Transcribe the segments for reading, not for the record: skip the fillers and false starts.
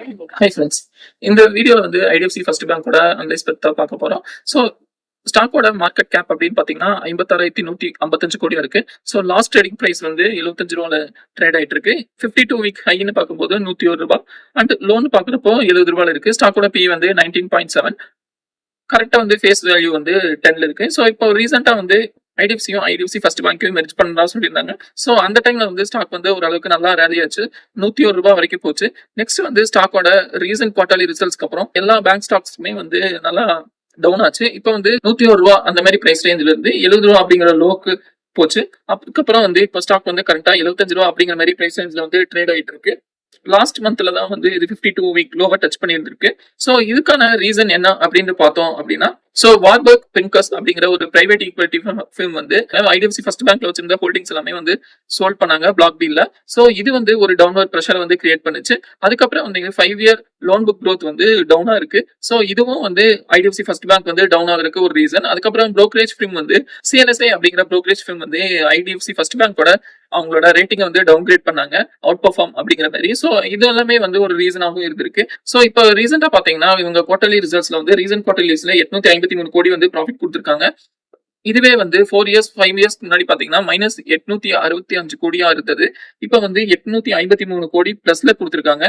Hi friends. இந்த வீடியோல வந்து ஐடிஎஃப்சி ஃபர்ஸ்ட் பேங்கோட அனலைஸ் பத்தி தான் பார்க்க போறோம். ஸோ ஸ்டாக்கோட மார்க்கெட் கேப் அப்படின்னு பார்த்தீங்கன்னா 56,155 கோடியா இருக்கு. ஸோ லாஸ்ட் ட்ரேடிங் பிரைஸ் வந்து ரூ. 75 ட்ரேட் ஆயிட்டு இருக்கு. 52 வீக் ஹைன்னு பார்க்கும்போது ரூ. 101 அண்ட் லோன் பார்க்குறப்போ ரூ. 70 இருக்கு. ஸ்டாக்கோட பி வந்து 19.7. கரெக்டா வந்து ஃபேஸ் வேல்யூ வந்து 10ல இருக்கு. ஸோ இப்போ ரீசெண்டா வந்து ஐடிஎஃப்சி ஃபர்ஸ்ட் பேங்க்கையும் மெர்ஜ் பண்றதா சொல்லியிருந்தாங்க. ஸோ அந்த டைம்ல வந்து ஸ்டாக் வந்து ஓரளவுக்கு நல்லா ரேலி ஆச்சு. ரூ. 101 வரைக்கும் போச்சு. நெக்ஸ்ட் வந்து ஸ்டாக்கோட ரீசன்ட் குவார்டர்லி ரிசல்ட்ஸ்க்கு அப்புறம் எல்லா பேங்க் ஸ்டாக்ஸுமே வந்து நல்லா டவுன் ஆச்சு. இப்போ வந்து ரூ. 101 அந்த மாதிரி பிரைஸ் ரேஞ்சில இருந்து ரூ. 70 அப்படிங்கிற லோக்கு போச்சு. அதுக்கப்புறம் வந்து இப்போ ஸ்டாக் வந்து கரெக்டா ரூ. 75 அப்படிங்கிற மாதிரி பிரைஸ் ரேஞ்சில வந்து ட்ரேட் ஆயிட்டு இருக்கு. லாஸ்ட் மந்த்ல தான் வந்து இது 52 வீக் லோவா டச் பண்ணியிருந்திருக்கு. ஸோ இதுக்கான ரீசன் என்ன அப்படின்னு பார்த்தோம் அப்படின்னா, ஸோ வார்பர்க் பின்கஸ் அப்படிங்கிற ஒரு பிரைவேட் ஈக்விட்டி ஃபிர்ம் வந்து ஐடிஎஃப்சி ஃபர்ஸ்ட் பேங்க்ல வச்சிருந்த ஹோல்டிங்ஸ் எல்லாமே வந்து சோல்ட் பண்ணாங்க பிளாக் டீல்ல. ஸோ இது வந்து ஒரு டவுன்வர்ட் ப்ரெஷர் வந்து கிரியேட் பண்ணுச்சு. அதுக்கப்புறம் வந்து 5 இயர் லோன் புக் க்ரோத் வந்து டவுனா இருக்கு. ஸோ இதுவும் வந்து ஐடிஎஃப்சி ஃபர்ஸ்ட் பேங்க் வந்து டவுன் ஆகிறதுக்கு ஒரு ரீசன். அதுக்கப்புறம் brokerage ஃபிர்ம் வந்து சிஎல்எஸ்ஐ அப்படிங்கிற brokerage ஃபிர்ம் வந்து ஐடிஎஃப்சி ஃபர்ஸ்ட் பேங்கோட அவங்களோட ரேட்டிங் வந்து டவுன் கிரேட் பண்ணாங்க, அவுட் பெர்ஃபார்ம் அப்படிங்கிற மாதிரி. ஸோ இது எல்லாமே வந்து ஒரு ரீசனாகவும் இருந்திருக்கு. ஸோ இப்போ ரீசெண்டா பாத்தீங்கன்னா இவங்க குவார்டர்லி ரிசல்ட்ஸ்ல வந்து ரீசன்ட் குவார்டர்லிஸ்ல 853 கோடி வந்து ப்ராஃபிட் கொடுத்திருக்காங்க. இதுவே வந்து 4 இயர்ஸ் 5 இயர்ஸ் முன்னாடி பாத்தீங்கன்னா -865 கோடியா இருந்தது. இப்ப வந்து 853 கோடி பிளஸ்ல கொடுத்திருக்காங்க.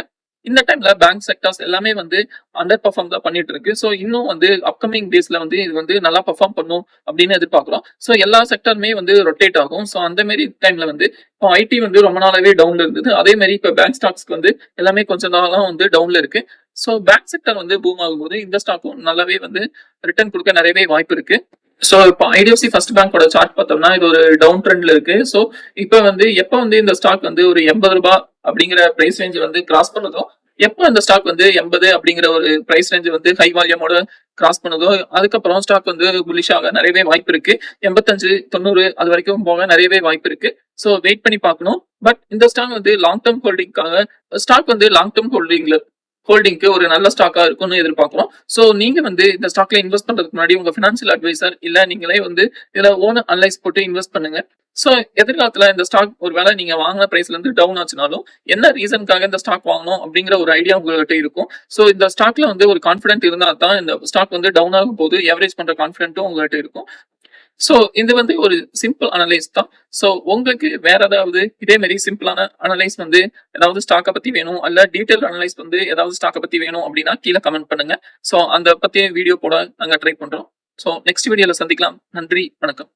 இந்த டைம்ல பேங்க் செக்டார்ஸ் எல்லாமே வந்து அண்டர் பெர்ஃபார்ம் தான் பண்ணிட்டு இருக்கு. ஸோ இன்னும் வந்து அப்கமிங் டேஸ்ல வந்து இது வந்து நல்லா பெர்ஃபார்ம் பண்ணும் அப்படின்னு எதிர்பார்க்கிறோம். ஸோ எல்லா செக்டருமே வந்து ரொட்டேட் ஆகும். ஸோ அந்த மாதிரி டைம்ல வந்து இப்போ ஐடி வந்து ரொம்ப நாளாவே டவுன்ல இருந்தது. அதே மாதிரி இப்போ பேங்க் ஸ்டாக்ஸ்க்கு வந்து எல்லாமே கொஞ்சம் நாளா வந்து டவுன்ல இருக்கு. ஸோ பேங்க் செக்டர் வந்து பூம் ஆகும்போது இந்த ஸ்டாக்கும் நல்லாவே வந்து ரிட்டர்ன் கொடுக்க நிறையவே வாய்ப்பு இருக்கு. ஸோ இப்போ ஐடிஎஃப்சி ஃபர்ஸ்ட் பேங்கோட சார்ட் பார்த்தோம்னா இது ஒரு டவுன் ட்ரெண்ட்ல இருக்கு. ஸோ இப்போ வந்து எப்போ வந்து இந்த ஸ்டாக் வந்து ஒரு ரூ. 80 அப்படிங்கிற பிரைஸ் ரேஞ்ச் வந்து கிராஸ் பண்ணதோ, எப்போ இந்த ஸ்டாக் வந்து 80 அப்படிங்கிற ஒரு பிரைஸ் ரேஞ்ச் வந்து ஹை வால்யூமோட கிராஸ் பண்ணதோ, அதுக்கப்புறம் ஸ்டாக் வந்து புல்லிஷ் ஆக நிறையவே வாய்ப்பு இருக்கு. 85 90 அது வரைக்கும் போக நிறையவே வாய்ப்பு இருக்கு. ஸோ வெயிட் பண்ணி பார்க்கணும். பட் இந்த ஸ்டாக் வந்து லாங் டேர்ம் ஹோல்டிங்காக ஸ்டாக் வந்து லாங் டேர்ம் ஹோல்டிங்க்கு ஒரு நல்ல ஸ்டாக்கா இருக்கும்னு எதிர்பார்க்கிறோம். சோ நீங்க வந்து இந்த ஸ்டாக்ல இன்வெஸ்ட் பண்றதுக்கு முன்னாடி உங்க பினான்சியல் அட்வைசர் இல்ல நீங்களே வந்து இதுல ஓன் அனலைஸ் போட்டு இன்வெஸ்ட் பண்ணுங்க. சோ எதிர்காலத்துல இந்த ஸ்டாக் ஒருவேளை நீங்க வாங்கின பிரைஸ்ல இருந்து டவுன் ஆச்சுனாலும் என்ன ரீசனுக்காக இந்த ஸ்டாக் வாங்கணும் அப்படிங்கிற ஒரு ஐடியா உங்ககிட்ட இருக்கும். சோ இந்த ஸ்டாக்ல வந்து ஒரு கான்பிடன்ட் இருந்தா தான் இந்த ஸ்டாக் வந்து டவுன் ஆகும் போது எவரேஜ் பண்ற கான்பிடன்ட்டும் உங்ககிட்ட இருக்கும். சோ இது வந்து ஒரு சிம்பிள் அனலைஸ் தான். சோ உங்களுக்கு வேற ஏதாவது இதே மாதிரி சிம்பிளான அனலைஸ் வந்து ஏதாவது ஸ்டாக்கை பத்தி வேணும் அல்ல டீடைல் அனலைஸ் வந்து ஏதாவது ஸ்டாக்கை பத்தி வேணும் அப்படின்னா கீழே கமெண்ட் பண்ணுங்க. சோ அந்த பத்தி வீடியோ போட நாங்க ட்ரை பண்றோம். சோ நெக்ஸ்ட் வீடியோல சந்திக்கலாம். நன்றி, வணக்கம்.